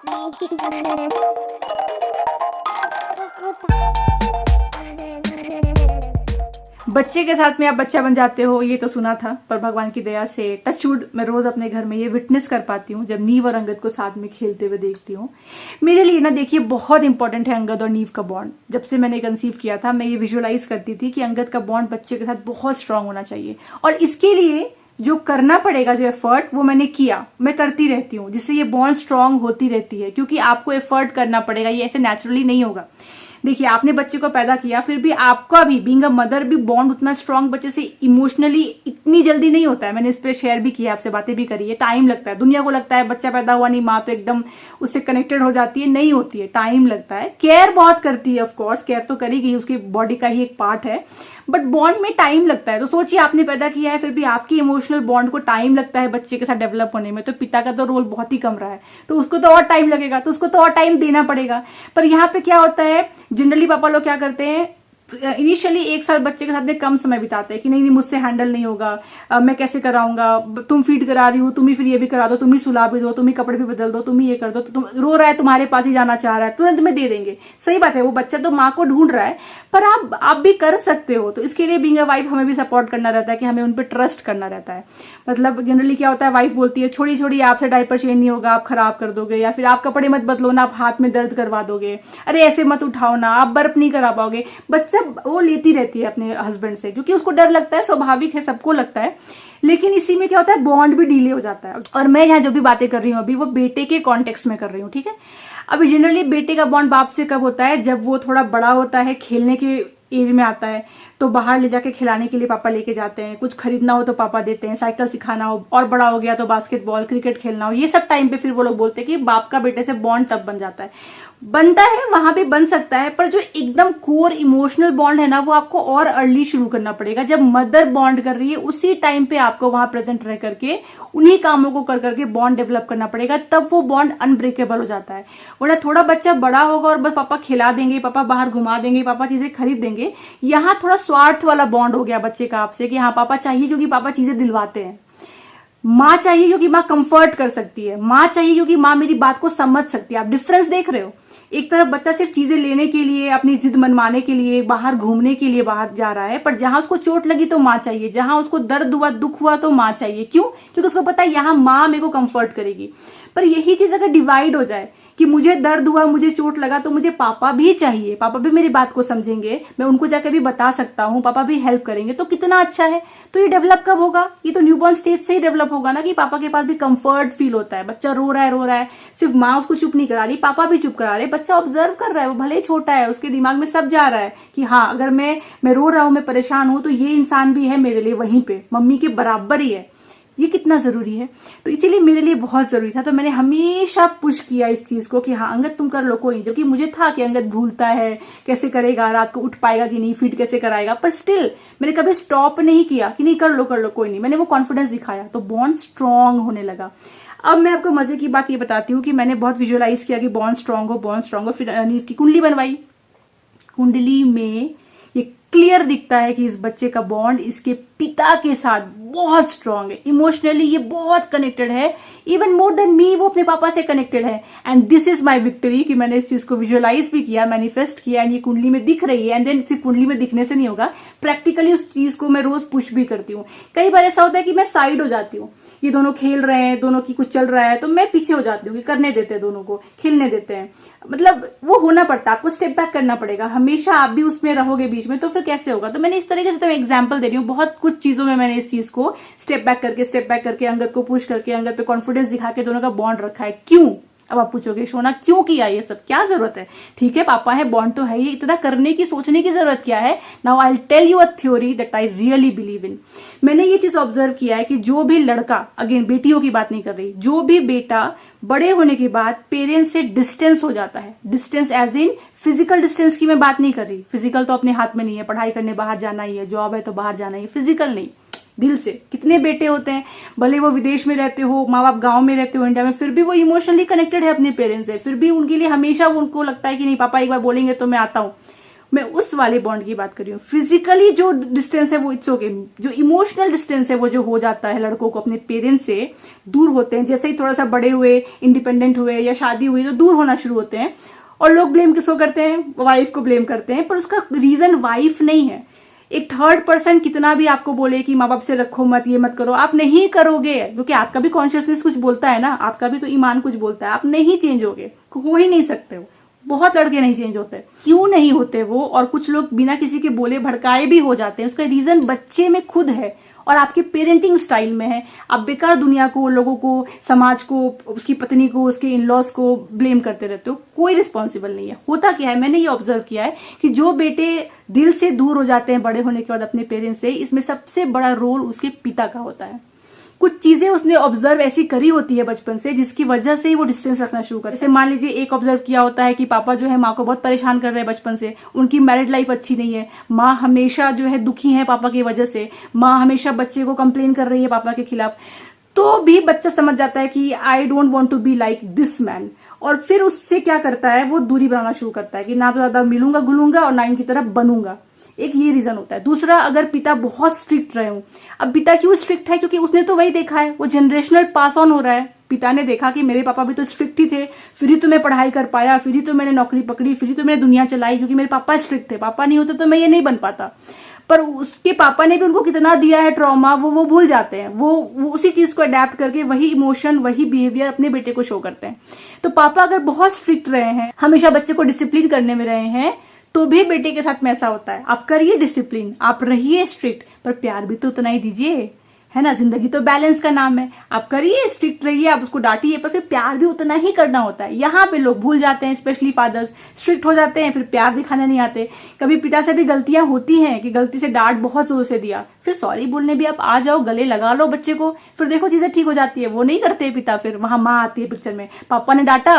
बच्चे के साथ में आप बच्चा बन जाते हो, ये तो सुना था, पर भगवान की दया से टचवुड मैं रोज अपने घर में ये विटनेस कर पाती हूँ जब नीव और अंगद को साथ में खेलते हुए देखती हूँ। मेरे लिए ना देखिए बहुत इंपॉर्टेंट है अंगद और नीव का बॉन्ड। जब से मैंने कंसीव किया था मैं ये विजुअलाइज करती थी कि अंगद का बॉन्ड बच्चे के साथ बहुत स्ट्रांग होना चाहिए, और इसके लिए जो करना पड़ेगा, जो एफर्ट, वो मैंने किया, मैं करती रहती हूँ, जिससे ये बॉन्ड स्ट्रांग होती रहती है। क्योंकि आपको एफर्ट करना पड़ेगा, ये ऐसे नेचुरली नहीं होगा। देखिए आपने बच्चे को पैदा किया, फिर भी आपका भी बीइंग अ मदर भी बॉन्ड उतना स्ट्रांग बच्चे से इमोशनली इतनी जल्दी नहीं होता है। मैंने इस पे शेयर भी किया, आपसे बातें भी करी है। टाइम लगता है। दुनिया को लगता है बच्चा पैदा हुआ नहीं, माँ तो एकदम उससे कनेक्टेड हो जाती है, नहीं होती है, टाइम लगता है। केयर बहुत करती है, ऑफकोर्स केयर तो करेगी, उसकी बॉडी का ही एक पार्ट है, बट बॉन्ड में टाइम लगता है। तो सोचिए आपने पैदा किया है, फिर भी आपकी इमोशनल बॉन्ड को टाइम लगता है बच्चे के साथ डेवलप होने में। तो पिता का तो रोल बहुत ही कम रहा है, तो उसको तो और टाइम लगेगा, तो उसको तो और टाइम देना पड़ेगा। पर यहाँ पे क्या होता है, जनरली पापा लोग क्या करते हैं, इनिशियली एक साल बच्चे के साथ में कम समय बिताते हैं कि नहीं मुझसे हैंडल नहीं होगा, मैं कैसे कराऊंगा, तुम फीड करा रही हो, तुम ही फिर ये भी करा दो, तुम ही सुला भी दो, तुम ही कपड़े भी बदल दो, तुम ही ये कर दो, तो तुम रो रहा है तुम्हारे पास ही जाना चाह रहा है, तुरंत में दे देंगे। सही बात है, वो बच्चा तो माँ को ढूंढ रहा है, पर आप भी कर सकते हो। तो इसके लिए बीइंग अ वाइफ हमें भी सपोर्ट करना रहता है कि हमें उन पर ट्रस्ट करना रहता है। मतलब जनरली क्या होता है, वाइफ बोलती है छोड़ी छोड़ी आपसे डायपर चेंज नहीं होगा, आप खराब कर दोगे, या फिर आप कपड़े मत बदलो ना, आप हाथ में दर्द करवा दोगे, अरे ऐसे मत उठाओ ना, आप बर्फ नहीं करा पाओगे। बच्चा वो लेती रहती है अपने हस्बैंड से, क्योंकि उसको डर लगता है, स्वाभाविक है, सबको लगता है। लेकिन इसी में क्या होता है, बॉन्ड भी डिले हो जाता है। और मैं यहाँ जो भी बातें कर रही हूँ अभी, वो बेटे के कॉन्टेक्स्ट में कर रही हूँ, ठीक है। अभी जनरली बेटे का बॉन्ड बाप से कब होता है, जब वो थोड़ा बड़ा होता है, खेलने के एज में आता है, तो बाहर ले जाके खिलाने के लिए पापा लेके जाते हैं, कुछ खरीदना हो तो पापा देते हैं, साइकिल सिखाना हो, और बड़ा हो गया तो बास्केटबॉल क्रिकेट खेलना हो, ये सब टाइम पे फिर वो लोग बोलते हैं कि बाप का बेटे से बॉन्ड तब बन जाता है। बनता है, वहां भी बन सकता है, पर जो एकदम कोर इमोशनल बॉन्ड है ना, वो आपको और अर्ली शुरू करना पड़ेगा। जब मदर बॉन्ड कर रही है उसी टाइम पे आपको वहां प्रेजेंट रह करके उन्हीं कामों को कर करके बॉन्ड डेवलप करना पड़ेगा, तब वो बॉन्ड अनब्रेकेबल हो जाता है। वरना थोड़ा बच्चा बड़ा होगा और बस पापा खिला देंगे, पापा बाहर घुमा देंगे, पापा चीजें खरीद देंगे, यहाँ थोड़ा स्वार्थ वाला बॉन्ड हो गया बच्चे का आपसे, कि हाँ पापा चाहिए क्योंकि पापा चीजें दिलवाते हैं, माँ चाहिए क्योंकि माँ कंफर्ट कर सकती है, माँ चाहिए क्योंकि माँ मेरी बात को समझ सकती है। आप डिफरेंस देख रहे हो, एक तरफ बच्चा सिर्फ चीजें लेने के लिए, अपनी जिद मनवाने के लिए, बाहर घूमने के लिए बाहर जा रहा है, पर जहां उसको चोट लगी तो माँ चाहिए, जहां उसको दर्द हुआ, दुख हुआ, तो माँ चाहिए। क्यों? क्योंकि उसको पता है यहाँ माँ मेरे को कंफर्ट करेगी। पर यही चीज अगर डिवाइड हो जाए कि मुझे दर्द हुआ, मुझे चोट लगा, तो मुझे पापा भी चाहिए, पापा भी मेरी बात को समझेंगे, मैं उनको जाकर भी बता सकता हूँ, पापा भी हेल्प करेंगे, तो कितना अच्छा है। तो ये डेवलप कब होगा? ये तो न्यूबॉर्न स्टेज से ही डेवलप होगा ना, कि पापा के पास भी कंफर्ट फील होता है। बच्चा रो रहा है, सिर्फ माँ उसको चुप नहीं करा रही, पापा भी चुप करा रहे, बच्चा ऑब्जर्व कर रहा है, वो भले ही छोटा है, उसके दिमाग में सब जा रहा है कि हाँ अगर मैं रो रहा हूँ, मैं परेशान हूं, तो ये इंसान भी है मेरे लिए वहीं पे, मम्मी के बराबर ही है। ये कितना जरूरी है। तो इसीलिए मेरे लिए बहुत जरूरी था। तो मैंने हमेशा पुश किया इस चीज को कि हाँ अंगद तुम कर लो, कोई, जो कि मुझे था कि अंगद भूलता है, कैसे करेगा, रात को उठ पाएगा कि नहीं, फीड कैसे कराएगा, पर स्टिल मैंने कभी स्टॉप नहीं किया कि नहीं कर लो कोई नहीं। मैंने वो कॉन्फिडेंस दिखाया, तो बॉन्ड स्ट्रांग होने लगा। अब मैं आपको मजे की बात ये बताती हूँ कि मैंने बहुत विजुअलाइज किया कि बॉन्ड स्ट्रांग हो, फिर नीव की कुंडली बनवाई। कुंडली में ये क्लियर दिखता है कि इस बच्चे का बॉन्ड इसके पिता के साथ बहुत स्ट्रांग है, इमोशनली ये बहुत कनेक्टेड है, इवन मोर देन मी, वो अपने पापा से कनेक्टेड है। And this is my victory कि मैंने इस चीज को विजुअलाइज भी किया, मैनिफेस्ट किया, एंड ये कुंडली में दिख रही है। एंड देन सिर्फ कुंडली में दिखने से नहीं होगा, प्रैक्टिकली उस चीज को मैं रोज पुश भी करती हूँ। कई बार ऐसा होता है कि मैं साइड हो जाती हूँ, ये दोनों खेल रहे हैं, दोनों की कुछ चल रहा है, तो मैं पीछे हो जाती हूँ कि करने देते हैं, दोनों को खेलने देते हैं। मतलब वो होना पड़ता है, आपको स्टेप बैक करना पड़ेगा, हमेशा आप भी उसमें रहोगे बीच में, तो फिर कैसे होगा। तो मैंने इस तरीके से, तो एग्जाम्पल दे रही हूँ, बहुत कुछ चीजों में मैंने इस चीज को स्टेप बैक करके अंगद को पुश करके, अंगद पे कॉन्फिडेंस दिखा के दोनों का बॉन्ड रखा है। क्यों? अब आप पूछोगे सोना क्यों किया ये सब, क्या जरूरत है? ठीक है पापा है, बॉन्ड तो है ही, इतना करने की, सोचने की जरूरत क्या है? Now I tell you a theory that I really believe in. मैंने ये चीज ऑब्जर्व किया है कि जो भी लड़का, अगेन बेटियों की बात नहीं कर रही, जो भी बेटा बड़े होने के बाद पेरेंट्स से डिस्टेंस हो जाता है, distance as in physical distance की मैं बात नहीं कर रही, फिजिकल तो अपने हाथ में नहीं है, पढ़ाई करने बाहर जाना ही है, जॉब है तो बाहर जाना ही है, फिजिकल नहीं, दिल से। कितने बेटे होते हैं, भले वो विदेश में रहते हो, माँ बाप गांव में रहते हो इंडिया में, फिर भी वो इमोशनली कनेक्टेड है अपने पेरेंट्स से, फिर भी उनके लिए हमेशा उनको लगता है कि नहीं पापा एक बार बोलेंगे तो मैं आता हूँ। मैं उस वाले बॉन्ड की बात कर रही हूँ। फिजिकली जो डिस्टेंस है वो इट्स ओके, जो इमोशनल डिस्टेंस है वो जो हो जाता है लड़कों को अपने पेरेंट्स से दूर होते हैं, जैसे ही थोड़ा सा बड़े हुए, इंडिपेंडेंट हुए या शादी हुई तो दूर होना शुरू होते हैं। और लोग ब्लेम किसको करते हैं? वाइफ को ब्लेम करते हैं, पर उसका रीजन वाइफ नहीं है। एक थर्ड पर्सन कितना भी आपको बोले कि माँ बाप से रखो मत, ये मत करो, आप नहीं करोगे, क्योंकि आपका भी कॉन्शियसनेस कुछ बोलता है ना, आपका भी तो ईमान कुछ बोलता है, आप नहीं चेंज हो ही नहीं सकते हो। बहुत लड़के नहीं चेंज होते। क्यों नहीं होते वो? और कुछ लोग बिना किसी के बोले भड़काए भी हो जाते हैं। उसका रीजन बच्चे में खुद है और आपके पेरेंटिंग स्टाइल में है। आप बेकार दुनिया को, लोगों को, समाज को, उसकी पत्नी को, उसके इन-लॉज को ब्लेम करते रहते हो। कोई रिस्पॉन्सिबल नहीं है। होता क्या है, मैंने ये ऑब्जर्व किया है कि जो बेटे दिल से दूर हो जाते हैं बड़े होने के बाद अपने पेरेंट्स से, इसमें सबसे बड़ा रोल उसके पिता का होता है। कुछ चीजें उसने ऑब्जर्व ऐसी करी होती है बचपन से जिसकी वजह से ही वो डिस्टेंस रखना शुरू कर। जैसे मान लीजिए एक ऑब्जर्व किया होता है कि पापा जो है माँ को बहुत परेशान कर रहे हैं बचपन से, उनकी मैरिड लाइफ अच्छी नहीं है, माँ हमेशा जो है दुखी है पापा की वजह से, माँ हमेशा बच्चे को कंप्लेन कर रही है पापा के खिलाफ, तो भी बच्चा समझ जाता है कि I don't want to be like this man. और फिर उससे क्या करता है, वो दूरी बनाना शुरू करता है कि ना तो ज्यादा मिलूंगा घुलूंगा और ना इनकी तरफ बनूंगा। एक ये रीजन होता है। दूसरा, अगर पिता बहुत स्ट्रिक्ट रहे हो, अब पिता क्यों स्ट्रिक्ट है? क्योंकि उसने तो वही देखा है, वो जनरेशनल पास ऑन हो रहा है। पिता ने देखा कि मेरे पापा भी तो स्ट्रिक्ट ही थे, फिर ही तो मैं पढ़ाई कर पाया, फिर ही तो मैंने नौकरी पकड़ी, फिर ही तो मैंने दुनिया चलाई, क्योंकि मेरे पापा स्ट्रिक्ट थे। पापा नहीं होते तो मैं ये नहीं बन पाता। पर उसके पापा ने भी उनको कितना दिया है ट्रॉमा, वो भूल जाते हैं। वो उसी चीज को अडेप्ट करके वही इमोशन, वही बिहेवियर अपने बेटे को शो करते हैं। तो पापा अगर बहुत स्ट्रिक्ट रहे हैं, हमेशा बच्चे को डिसिप्लिन करने में रहे हैं, तो भी बेटे के साथ में ऐसा होता है। आप करिए डिसिप्लिन, आप रहिए स्ट्रिक्ट, पर प्यार भी तो उतना ही दीजिए, है ना। जिंदगी तो बैलेंस का नाम है। आप करिए, स्ट्रिक्ट रहिए, आप उसको डांटिए, पर फिर प्यार भी उतना ही करना होता है। यहाँ पे लोग भूल जाते हैं, स्पेशली फादर्स स्ट्रिक्ट हो जाते हैं, फिर प्यार दिखाने नहीं आते। कभी पिता से भी गलतियां होती हैं कि गलती से डांट बहुत जोर से दिया, फिर सॉरी बोलने भी आप आ जाओ, गले लगा लो बच्चे को, फिर देखो चीजें ठीक हो जाती है। वो नहीं करते पिता, फिर वहां माँ आती है पिक्चर में, पापा ने डांटा,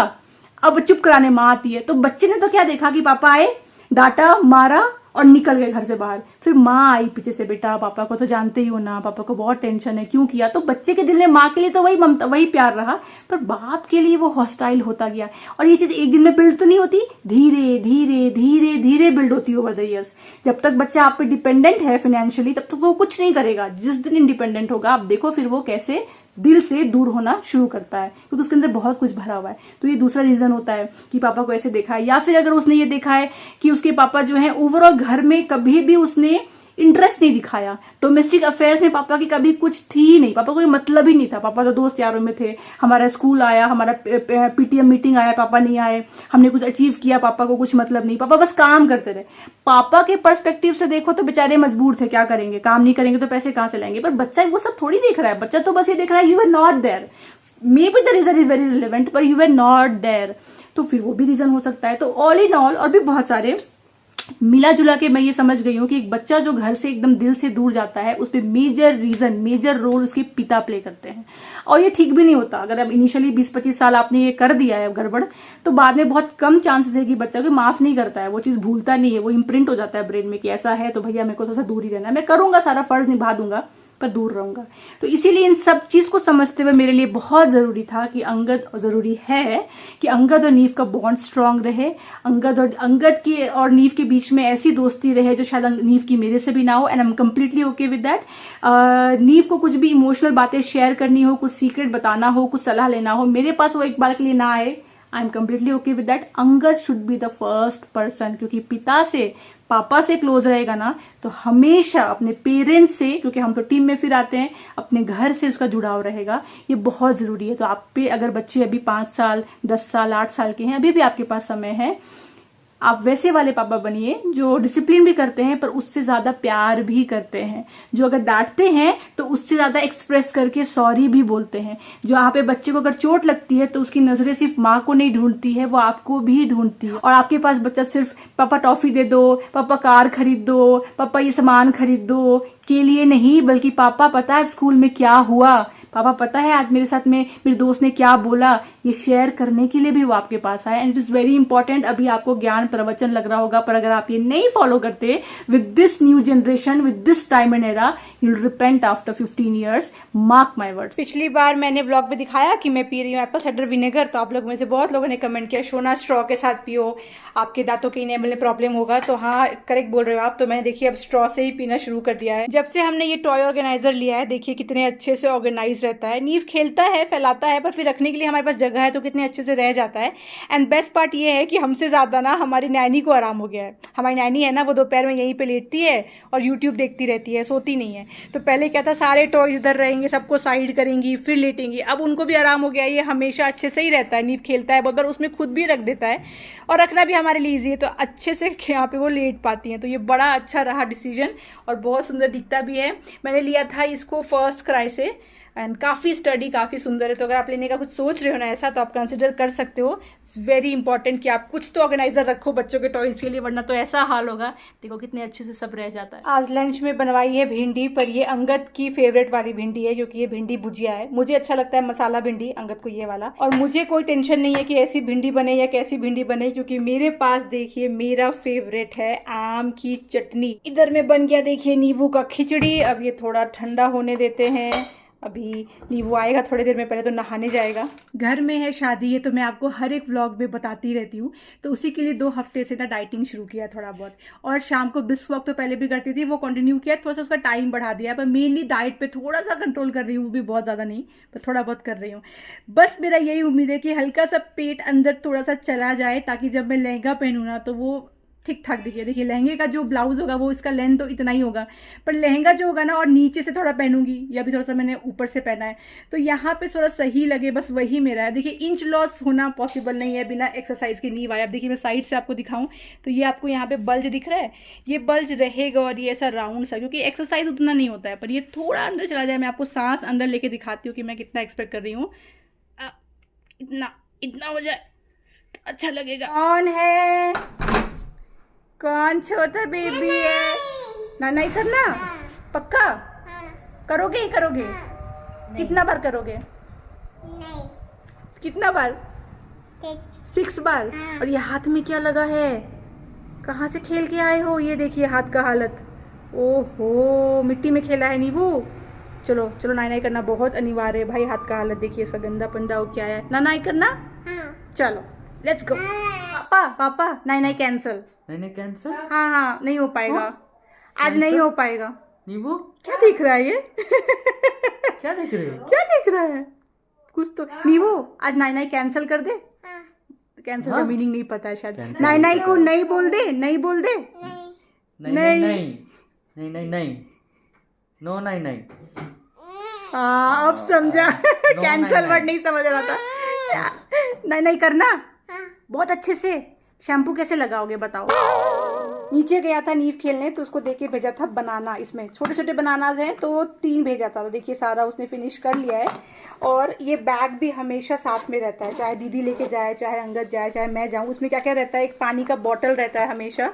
अब चुप कराने माँ आती है। तो बच्चे ने तो क्या देखा कि पापा आए, डांटा, मारा और निकल गए घर से बाहर। फिर माँ आई पीछे से, बेटा पापा को तो जानते ही हो ना, पापा को बहुत टेंशन है, क्यों किया? तो बच्चे के दिल में माँ के लिए तो वही ममता, वही प्यार रहा, पर बाप के लिए वो हॉस्टाइल होता गया। और ये चीज एक दिन में बिल्ड तो नहीं होती, धीरे धीरे धीरे धीरे बिल्ड होती है ओवर द इयर्स। जब तक बच्चा आप पे डिपेंडेंट है फाइनेंशियली, तब तक वो कुछ नहीं करेगा। जिस दिन इंडिपेंडेंट होगा, आप देखो फिर वो कैसे दिल से दूर होना शुरू करता है, क्योंकि उसके अंदर बहुत कुछ भरा हुआ है। तो ये दूसरा रीजन होता है कि पापा को ऐसे देखा है। या फिर अगर उसने ये देखा है कि उसके पापा जो है ओवरऑल घर में कभी भी उसने इंटरेस्ट नहीं दिखाया, डोमेस्टिक अफेयर्स में पापा की कभी कुछ थी ही नहीं, पापा को मतलब ही नहीं था। पापा तो दोस्त यारों में थे, हमारा स्कूल आया, हमारा पीटीएम मीटिंग आया, पापा नहीं आए, हमने कुछ अचीव किया, पापा को कुछ मतलब नहीं, पापा बस काम करते रहे। पापा के पर्सपेक्टिव से देखो तो बेचारे मजबूर थे, क्या करेंगे, काम नहीं करेंगे तो पैसे कहां से लाएंगे। पर बच्चा वो सब थोड़ी देख रहा है, बच्चा तो बस ये देख रहा है you are not there, may be the reason is very relevant, पर यू आर नॉट देयर। तो फिर वो भी रीजन हो सकता है। तो ऑल इन ऑल और भी बहुत सारे मिला जुला के मैं ये समझ गई हूं कि एक बच्चा जो घर से एकदम दिल से दूर जाता है, उस पर मेजर रीजन, मेजर रोल उसके पिता प्ले करते हैं। और ये ठीक भी नहीं होता। अगर अब इनिशियली 20-25 साल आपने ये कर दिया है गड़बड़, तो बाद में बहुत कम चांसेस है कि बच्चा को माफ नहीं करता है, वो चीज भूलता नहीं है, वो इम्प्रिंट हो जाता है ब्रेन में कि ऐसा है तो भैया मेरे को थोड़ा सा दूर ही रहना है, मैं करूंगा, सारा फर्ज निभा दूंगा, पर दूर रहूंगा। तो इसीलिए इन सब चीज को समझते हुए मेरे लिए बहुत जरूरी था कि जरूरी है कि अंगद और नीव का बॉन्ड स्ट्रांग रहे। अंगद की और नीव के बीच में ऐसी दोस्ती रहे जो शायद नीव की मेरे से भी ना हो, and I am completely okay with that. नीव को कुछ भी इमोशनल बातें शेयर करनी हो, कुछ सीक्रेट बताना हो, कुछ सलाह लेना हो, मेरे पास वो एक बार के लिए ना आए, I am completely okay with that. Angad should be the first person, क्योंकि पिता से, पापा से क्लोज रहेगा ना, तो हमेशा अपने पेरेंट्स से, क्योंकि हम तो टीम में फिर आते हैं, अपने घर से उसका जुड़ाव रहेगा। ये बहुत जरूरी है। तो आप पे अगर बच्चे अभी 5 साल, 10 साल, 8 साल के हैं, अभी भी आपके पास समय है, आप वैसे वाले पापा बनिए जो डिसिप्लिन भी करते हैं पर उससे ज्यादा प्यार भी करते हैं, जो अगर डांटते हैं तो उससे ज्यादा एक्सप्रेस करके सॉरी भी बोलते हैं, जो यहाँ पे बच्चे को अगर चोट लगती है तो उसकी नजरें सिर्फ माँ को नहीं ढूंढती है, वो आपको भी ढूंढती है। और आपके पास बच्चा सिर्फ पापा टॉफी दे दो, पापा कार खरीद दो, पापा ये सामान खरीद दो के लिए नहीं, बल्कि पापा पता है स्कूल में क्या हुआ, पापा पता है आज मेरे साथ में मेरे दोस्त ने क्या बोला, ये शेयर करने के लिए भी वो आपके पास आए। And it is very important. अभी आपको ज्ञान प्रवचन लग रहा होगा, पर अगर आप ये नहीं फॉलो करते with this new generation, with this time and era, you will repent after 15 years, mark my words. पिछली बार मैंने व्लॉग में दिखाया कि मैं पी रही हूँ एप्पल साइडर विनेगर, तो आप लोग में से बहुत लोगों ने कमेंट किया शोना स्ट्रॉ के साथ पियो। आपके दांतों के इनेमल में प्रॉब्लम होगा। तो हाँ, करेक्ट बोल रहे हो आप। तो मैंने देखिए अब स्ट्रॉ से ही पीना शुरू कर दिया है। जब से हमने ये टॉय ऑर्गेनाइजर लिया है, देखिए कितने अच्छे से ऑर्गेनाइज रहता है। नीव खेलता है, फैलाता है, पर फिर रखने के लिए हमारे पास जगह है तो कितने अच्छे से रह जाता है। एंड बेस्ट पार्ट ये है कि हमसे ज़्यादा ना हमारी नैनी को आराम हो गया है। हमारी नैनी है ना, वो दोपहर में यहीं पे लेटती है और यूट्यूब देखती रहती है, सोती नहीं है। तो पहले क्या था, सारे टॉयज इधर रहेंगे, सबको साइड करेंगी, फिर लेटेंगी। अब उनको भी आराम हो गया, ये हमेशा अच्छे से ही रहता है। नीव खेलता है बहुत बार, उसमें खुद भी रख देता है और रखना भी हमारे लिए ईजी है, तो अच्छे से यहाँ पे वो लेट पाती हैं। तो ये बड़ा अच्छा रहा डिसीजन और बहुत सुंदर दिखता भी है। मैंने लिया था इसको फर्स्ट क्राई से एंड काफ़ी स्टडी, काफ़ी सुंदर है। तो अगर आप लेने का कुछ सोच रहे हो ना ऐसा, तो आप कंसिडर कर सकते हो। इट्स वेरी इंपॉर्टेंट कि आप कुछ तो ऑर्गेनाइजर रखो बच्चों के टॉयज के लिए, वरना तो ऐसा हाल होगा। देखो कितने अच्छे से सब रह जाता है। आज लंच में बनवाई है भिंडी, पर ये अंगद की फेवरेट वाली भिंडी है, क्योंकि ये भिंडी भुजिया है। मुझे अच्छा लगता है मसाला भिंडी, अंगद को ये वाला। और मुझे कोई टेंशन नहीं है कि ऐसी भिंडी बने या कैसी भिंडी बने, क्योंकि मेरे पास देखिए मेरा फेवरेट है आम की चटनी। इधर में बन गया देखिए नींबू का खिचड़ी। अब ये थोड़ा ठंडा होने देते हैं। अभी नींबू आएगा थोड़ी देर में, पहले तो नहाने जाएगा। घर में है शादी है, तो मैं आपको हर एक व्लॉग में बताती रहती हूँ। तो उसी के लिए 2 हफ्ते से ना डाइटिंग शुरू किया थोड़ा बहुत। और शाम को ब्रिस्क वॉक तो पहले भी करती थी, वो कंटिन्यू किया, थोड़ा सा उसका टाइम बढ़ा दिया। पर मेनली डाइट पे थोड़ा सा कंट्रोल कर रही हूँ, वो भी बहुत ज़्यादा नहीं, पर थोड़ा बहुत कर रही हूँ। बस मेरा यही उम्मीद है कि हल्का सा पेट अंदर थोड़ा सा चला जाए, ताकि जब मैं लहंगा पहनूँ ना तो वो ठीक ठाक दिखे। देखिए लहंगे का जो ब्लाउज होगा वो इसका लेंथ तो इतना ही होगा, पर लहंगा जो होगा ना, और नीचे से थोड़ा पहनूंगी, या भी थोड़ा सा मैंने ऊपर से पहना है, तो यहाँ पे थोड़ा सही लगे, बस वही मेरा है। देखिए इंच लॉस होना पॉसिबल नहीं है बिना एक्सरसाइज के। नींव आया। अब देखिए मैं साइड से आपको दिखाऊं तो ये आपको यहाँ पे बल्ज दिख रहा है, ये बल्ज रहेगा और ये ऐसा राउंड सा, क्योंकि एक्सरसाइज उतना नहीं होता है। पर ये थोड़ा अंदर चला जाए, मैं आपको सांस अंदर लेके दिखाती हूँ कि मैं कितना एक्सपेक्ट कर रही हूँ। इतना इतना हो जाए तो अच्छा लगेगा। कौन है? कौन छोटा बेबी है? ना नहीं करना? पक्का करोगे ही करोगे? कितना बार करोगे? नहीं। कितना बार? 6 बार। और ये हाथ में क्या लगा है? कहाँ से खेल के आए हो? ये देखिए हाथ का हालत। ओहो, मिट्टी में खेला है नींबू। चलो चलो, नाई नाई करना बहुत अनिवार्य है भाई। हाथ का हालत देखिए, इसका गंदा पंदा हो क्या है। ना नाई करना? चलो लेट्स गो। पापा पापा, नाई नाई कैंसिल। नहीं कैंसिल? हाँ हाँ, नहीं हो पाएगा आज, नहीं हो पाएगा। नींबू क्या देख रहा है ये? क्या देख रहे हो? क्या देख रहा है? कुछ तो। नींबू आज नाई नाई कैंसिल कर दे। कैंसिल का मीनिंग नहीं पता है शायद। नाई नाई को नहीं बोल दे, नहीं बोल दे। नहीं नहीं नहीं नहीं नहीं, नो नहीं नहीं। हाँ अब समझा। कैंसिल वर्ड नहीं समझ रहा था। नहीं नहीं करना बहुत अच्छे से। शैम्पू कैसे लगाओगे बताओ? नीचे गया था नीव खेलने, तो उसको देके भेजा था बनाना। इसमें छोटे छोटे बनानाज हैं, तो 3 भेजा था। तो देखिए सारा उसने फिनिश कर लिया है। और ये बैग भी हमेशा साथ में रहता है, चाहे दीदी लेके जाए, चाहे अंगद जाए, चाहे मैं जाऊँ। उसमें क्या क्या रहता है, एक पानी का बॉटल रहता है हमेशा,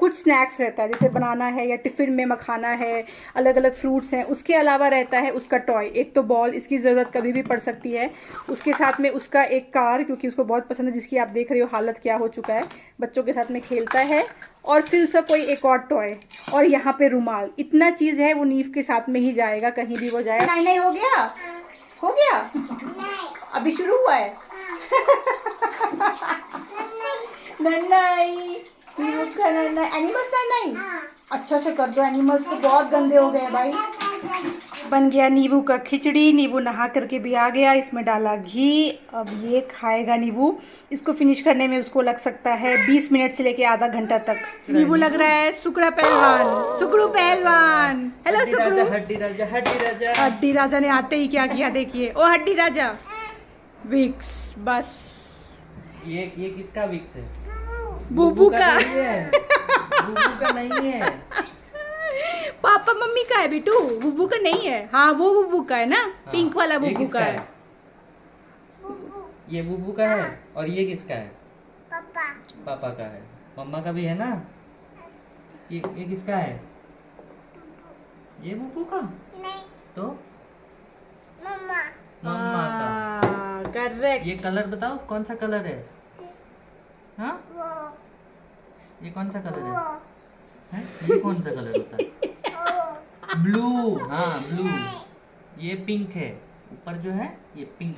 कुछ स्नैक्स रहता है, जैसे बनाना है या टिफ़िन में मखाना है, अलग अलग फ्रूट्स हैं। उसके अलावा रहता है उसका टॉय, एक तो बॉल, इसकी ज़रूरत कभी भी पड़ सकती है। उसके साथ में उसका एक कार, क्योंकि उसको बहुत पसंद है, जिसकी आप देख रहे हो हालत क्या हो चुका है। बच्चों के साथ में खेलता है। और फिर उसका कोई एक और टॉय, और यहाँ पे रुमाल। इतना चीज़ है, वो नीव के साथ में ही जाएगा कहीं भी वो जाए। नहीं नहीं हो गया? हो गया? अभी शुरू हुआ है। नहीं एनिमल्स नहीं, अच्छा से कर दो। एनिमल्स को बहुत गंदे हो गए भाई। बन गया नींबू का खिचड़ी। नींबू नहा करके भी आ गया, इसमें डाला घी। अब ये खाएगा नींबू। इसको फिनिश करने में उसको लग सकता है 20 मिनट से लेके आधा घंटा तक। नींबू लग रहा है सुकड़ा पहलवान, सुकड़ू पहलवान। हेलो सुकड़ू। हड्डी राजा, हड्डी राजा। हड्डी राजा ने आते ही क्या किया देखिए। ओ हड्डी राजा, विक्स बस। ये किसका विक्स है? बुबू का। बुबू का नहीं है। पापा मम्मी का है बिटू, बुबू का नहीं है। हाँ वो बुबू का है ना, हाँ, पिंक वाला बुबू का है। ये बुबू का है। और ये किसका है? पापा। पापा का है। मम्मा का भी है ना? ये किसका है? ये बुबू का नहीं तो मम्मा। मम्मा का। करेक्ट। ये कलर बताओ कौन सा कलर है? हाँ वो ये कौन सा कलर वो है? ये कौन सा कलर होता है? ब्लू। हाँ ब्लू। ये पिंक है, ऊपर जो है ये पिंक।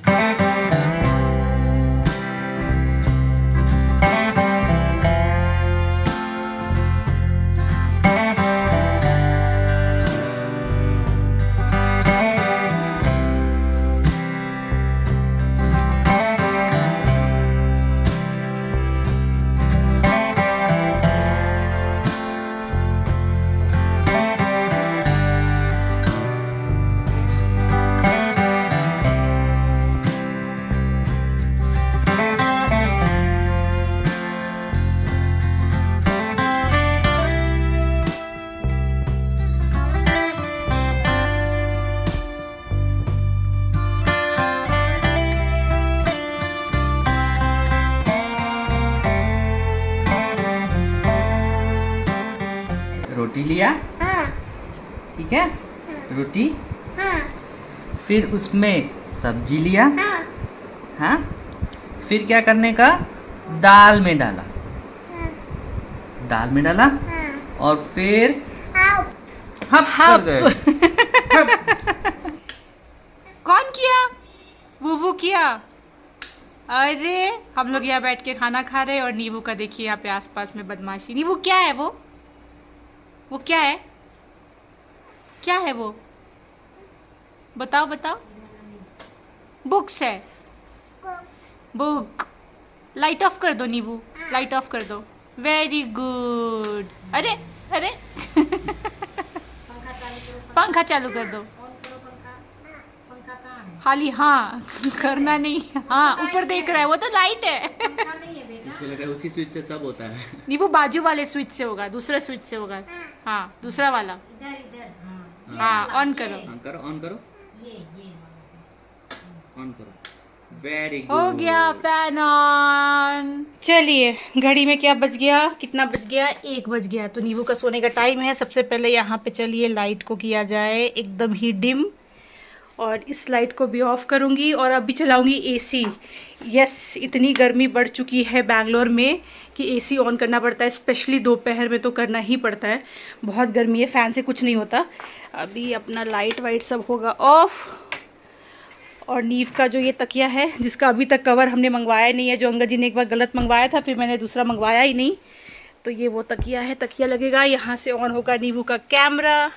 रोटी लिया, हाँ ठीक है, रोटी, हाँ फिर उसमें सब्जी लिया, हाँ हाँ, फिर क्या करने का, दाल में डाला, दाल में डाला, हाँ और फिर आओ हप कर गए। कौन किया? वो किया। अरे हम लोग यहाँ बैठ के खाना खा रहे हैं और नींबू का देखिए यहाँ पे आसपास में बदमाशी। नींबू क्या है वो क्या है? क्या है वो? बताओ बताओ। बुक्स है, बुक। लाइट ऑफ कर दो नींबू, लाइट ऑफ कर दो। Very good. अरे अरे पंखा चालू कर दो। खाली हाँ करना नहीं, हाँ ऊपर देख रहा है, वो तो लाइट है। इसको लग रहा है उसी स्विच से सब होता है। नहीं वो बाजू वाले स्विच से होगा, दूसरे स्विच से होगा। हाँ दूसरा वाला। हाँ ऑन करो। ऑन करो, ऑन करो, ऑन करो। वेरी गुड, हो गया फैन ऑन। चलिए घड़ी में क्या बज गया, कितना बज गया? 1 बज गया। तो नींबू का सोने का टाइम है। सबसे पहले यहाँ पे चलिए लाइट को किया जाए एकदम ही डिम, और इस लाइट को भी ऑफ करूँगी और अभी चलाऊँगी एसी। यस, इतनी गर्मी बढ़ चुकी है बैंगलोर में कि एसी ऑन करना पड़ता है, स्पेशली दोपहर में तो करना ही पड़ता है। बहुत गर्मी है, फ़ैन से कुछ नहीं होता। अभी अपना लाइट वाइट सब होगा ऑफ। और नीव का जो ये तकिया है, जिसका अभी तक कवर हमने मंगवाया नहीं है, जो अंगद जी ने एक बार गलत मंगवाया था, फिर मैंने दूसरा मंगवाया ही नहीं, तो ये वो तकिया है। तकिया लगेगा, यहाँ से ऑन होगा नींबू का कैमरा,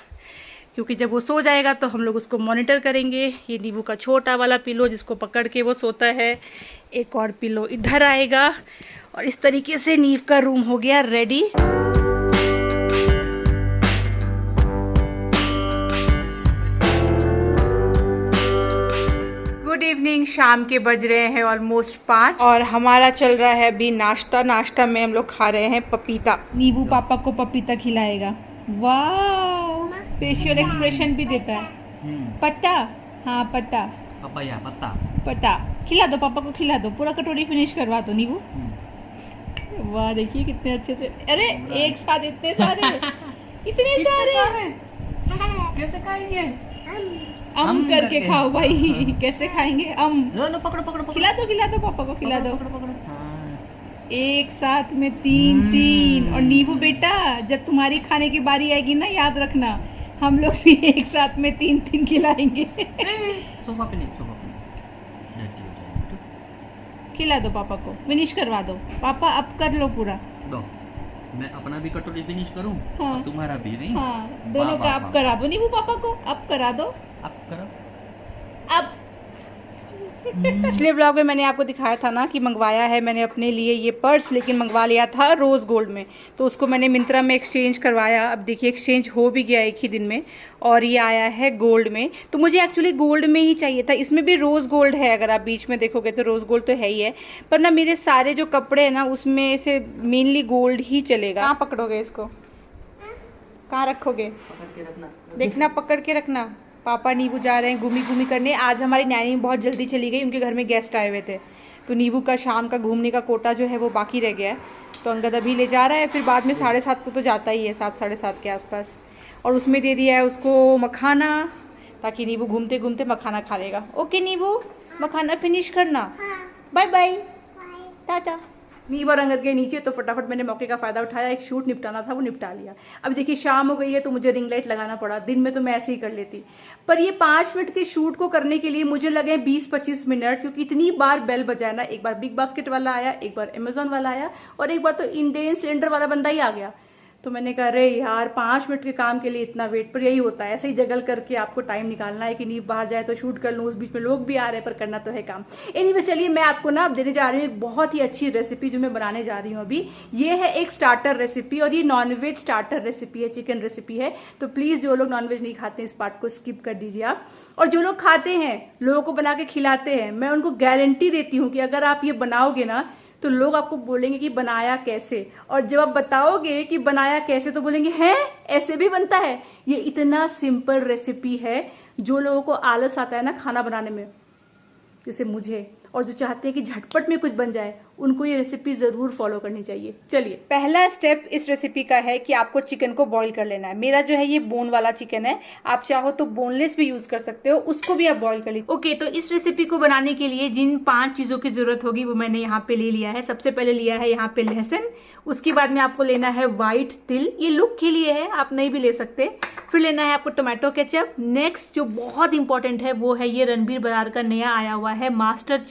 क्योंकि जब वो सो जाएगा तो हम लोग उसको मॉनिटर करेंगे। ये नींबू का छोटा वाला पिलो जिसको पकड़ के वो सोता है। एक और पिलो इधर आएगा, और इस तरीके से नीव का रूम हो गया रेडी। गुड इवनिंग, शाम के बज रहे हैं ऑलमोस्ट 5 और हमारा चल रहा है अभी नाश्ता। नाश्ता में हम लोग खा रहे हैं पपीता। नींबू पापा को पपीता खिलाएगा। वाह, फेशियल एक्सप्रेशन भी देता है। पत्ता, हाँ पत्ता, पपाया, पत्ता, पत्ता खिला दो पापा को, खिला दो, पूरा कटोरी फिनिश करवा दो नींबू। वाह देखिए कितने अच्छे से, अरे एक साथ इतने सारे, इतने सारे कैसे खाएंगे? अम करके खाओ भाई। कैसे खाएंगे अम? लो लो, पकड़ो पकड़ो, खिला दो पापा को, खिला दो। पकड़ो, पकड़ो। हाँ। एक साथ में 3-3। और नींबू बेटा, जब तुम्हारी खाने की बारी आएगी ना, याद रखना हम लोग भी एक साथ में 3-3 खिलाएंगे। सोफा पे नहीं, सोफा पे नहीं। डर्टी हो जाएगा। खिला दो पापा को, फिनिश करवा दो। पापा अब कर लो पूरा। दो, मैं अपना भी कटोरी फिनिश करूं, हाँ। और तुम्हारा भी नहीं। हाँ दोनों वाह, का वाह, अब वाह। करा दो नींबू पापा को, अब करा दो। अब करो। अब पिछले ब्लॉग में मैंने आपको दिखाया था ना कि मंगवाया है मैंने अपने लिए ये पर्स, लेकिन मंगवा लिया था रोज़ गोल्ड में, तो उसको मैंने मिंत्रा में एक्सचेंज करवाया। अब देखिए एक्सचेंज हो भी गया एक ही दिन में, और ये आया है गोल्ड में। तो मुझे एक्चुअली गोल्ड में ही चाहिए था। इसमें भी रोज़ गोल्ड है, अगर आप बीच में देखोगे तो रोज़ गोल्ड तो है ही है, पर ना मेरे सारे जो कपड़े हैं ना उसमें से मेनली गोल्ड ही चलेगा। कहाँ पकड़ोगे इसको, कहाँ रखोगे? पकड़ के रखना। देखना, पकड़ के रखना। पापा नींबू जा रहे हैं घूमी घूमी करने। आज हमारी नैनी बहुत जल्दी चली गई, उनके घर में गेस्ट आए हुए थे, तो नींबू का शाम का घूमने का कोटा जो है वो बाकी रह गया है। तो अंगद अभी ले जा रहा है, फिर बाद में 7:30 को तो जाता ही है, 7-7:30 के आसपास। और उसमें दे दिया है उसको मखाना, ताकि नींबू घूमते घूमते मखाना खा लेगा। ओके नींबू, मखाना फिनिश करना। Bye bye, tata. नींबू और अंगद गए नीचे, तो फटाफट मैंने मौके का फ़ायदा उठाया, एक शूट निपटाना था वो निपटा लिया। अब देखिए शाम हो गई है, तो मुझे रिंग लाइट लगाना पड़ा। दिन में तो मैं ऐसे ही कर लेती, पर ये 5 मिनट के शूट को करने के लिए मुझे लगे 20-25 मिनट, क्योंकि इतनी बार बेल बजाया ना। एक बार बिग बास्केट वाला आया, एक बार अमेजोन वाला आया, और एक बार तो इंडियन सिलेंडर वाला बंदा ही आ गया। तो मैंने कहा अरे यार 5 मिनट के काम के लिए इतना वेट, पर यही होता है, ऐसे ही जगल करके आपको टाइम निकालना है कि नींव बाहर जाए तो शूट कर लूँ, उस बीच में लोग भी आ रहे हैं, पर करना तो है काम। एनीवे चलिए मैं आपको ना अब देने जा रही हूँ एक बहुत ही अच्छी रेसिपी जो मैं बनाने जा रही हूँ अभी। ये है एक स्टार्टर रेसिपी, और ये नॉनवेज स्टार्टर रेसिपी है, चिकन रेसिपी है। तो प्लीज जो लोग नॉनवेज नहीं खाते इस पार्ट को स्किप कर दीजिए आप। और जो लोग खाते हैं, लोगों को बना के खिलाते हैं, मैं उनको गारंटी देती हूँ कि अगर आप ये बनाओगे ना तो लोग आपको बोलेंगे कि बनाया कैसे, और जब आप बताओगे कि बनाया कैसे तो बोलेंगे हैं ऐसे भी बनता है। ये इतना सिंपल रेसिपी है, जो लोगों को आलस आता है ना खाना बनाने में, जैसे मुझे, और जो चाहते हैं कि झटपट में कुछ बन जाए, उनको ये रेसिपी जरूर फॉलो करनी चाहिए। चलिए, पहला स्टेप इस रेसिपी का है कि आपको चिकन को बॉईल कर लेना है। मेरा जो है ये बोन वाला चिकन है, आप चाहो तो बोनलेस भी यूज कर सकते हो, उसको भी आप बॉईल कर लीजिए। ओके, तो इस रेसिपी को बनाने के लिए जिन 5 चीजों की जरूरत होगी वो मैंने यहाँ पे ले लिया है। सबसे पहले लिया है यहाँ पे लहसुन, उसके बाद में आपको लेना है व्हाइट तिल, ये लुक के लिए है, आप नहीं भी ले सकते। फिर लेना है आपको टोमेटो केचप। नेक्स्ट जो बहुत इंपॉर्टेंट है वो है ये रणबीर बरार का नया आया हुआ है मास्टर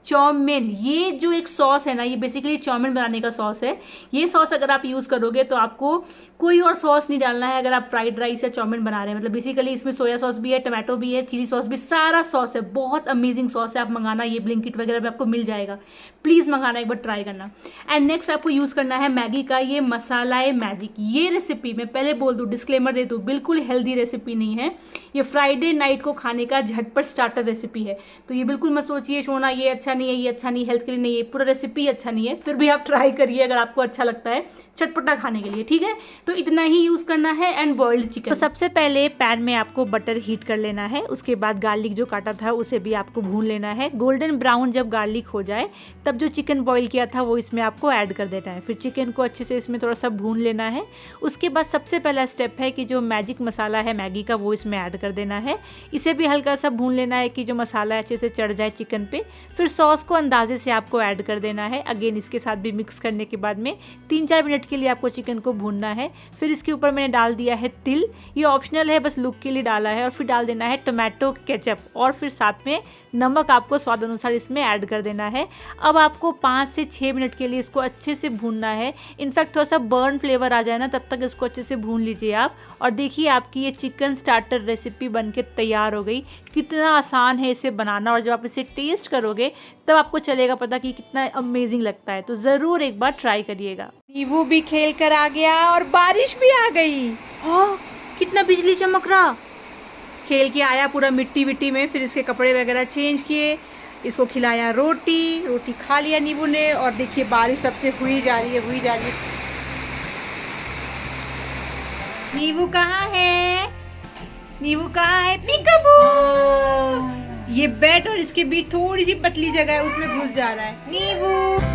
चाउमीन। ये जो एक सॉस है ना, ये बेसिकली चाउमीन बनाने का सॉस है। ये सॉस अगर आप यूज़ करोगे तो आपको कोई और सॉस नहीं डालना है अगर आप फ्राइड राइस या चाउमीन बना रहे हैं। मतलब बेसिकली इसमें सोया सॉस भी है, टोमेटो भी है, चिली सॉस भी, सारा सॉस है। बहुत अमेजिंग सॉस है, आप मंगाना, ये ब्लिंकिट वगैरह भी आपको मिल जाएगा। प्लीज़ मंगाना, एक बार ट्राई करना। एंड नेक्स्ट आपको यूज़ करना है मैगी का ये मसाला है मैजिक। ये रेसिपी मैं पहले बोल दूँ, डिस्क्लेमर दे दूँ, बिल्कुल हेल्दी रेसिपी नहीं है। ये फ्राइडे नाइट को खाने का झटपट स्टार्टर रेसिपी है। तो ये बिल्कुल मत सोचिए सोना ये अच्छा नहीं है, ये अच्छा नहीं, हेल्थ के लिए नहीं है, पूरा रेसिपी अच्छा नहीं है। फिर भी आप ट्राई करिए अगर आपको अच्छा लगता है चटपटा खाने के लिए, ठीक है। तो इतना ही यूज करना है। एंड बॉइल्ड चिकन, तो सबसे पहले पैन में आपको बटर हीट कर लेना है। उसके बाद गार्लिक जो काटा था उसे भी आपको भून लेना है। गोल्डन ब्राउन जब गार्लिक हो जाए तब जो चिकन बॉईल किया था वो इसमें आपको ऐड कर देना है। फिर चिकन को अच्छे से इसमें थोड़ा सा भून लेना है। उसके बाद सबसे पहला स्टेप है कि जो मैजिक मसाला है मैगी का वो इसमें ऐड कर देना है। इसे भी हल्का सा भून लेना है कि जो मसाला अच्छे से चढ़ जाए चिकन पे। फिर सॉस को अंदाजे से आपको ऐड कर देना है। अगेन इसके साथ भी मिक्स करने के बाद में 3-4 मिनट के लिए आपको चिकन को भूनना है। फिर इसके ऊपर मैंने डाल दिया है तिल, ये ऑप्शनल है, बस लुक के लिए डाला है। और फिर डाल देना है टोमेटो केचप और फिर साथ में नमक आपको स्वाद अनुसार इसमें ऐड कर देना है। अब आपको 5 से 6 मिनट के लिए इसको अच्छे से भूनना है। इनफैक्ट थोड़ा सा बर्न फ्लेवर आ जाए ना, तब तक इसको अच्छे से भून लीजिए आप। और देखिए आपकी ये चिकन स्टार्टर रेसिपी बनके तैयार हो गई। कितना आसान है इसे बनाना, और जब आप इसे टेस्ट करोगे तब आपको चलेगा पता कि कितना अमेजिंग लगता है। तो ज़रूर एक बार ट्राई करिएगा। नींबू भी खेल कर आ गया और बारिश भी आ गई। हाँ, कितना बिजली चमक रहा। खेल के आया पूरा मिट्टी विट्टी में, फिर इसके कपड़े वगैरह चेंज किए, इसको खिलाया रोटी खा लिया नींबू ने। और देखिए बारिश तब से हुई जा रही है। नींबू कहाँ है? नींबू कहाँ है? पीकाबू। ये बेड और इसके बीच थोड़ी सी पतली जगह है, उसमें घुस जा रहा है नींबू।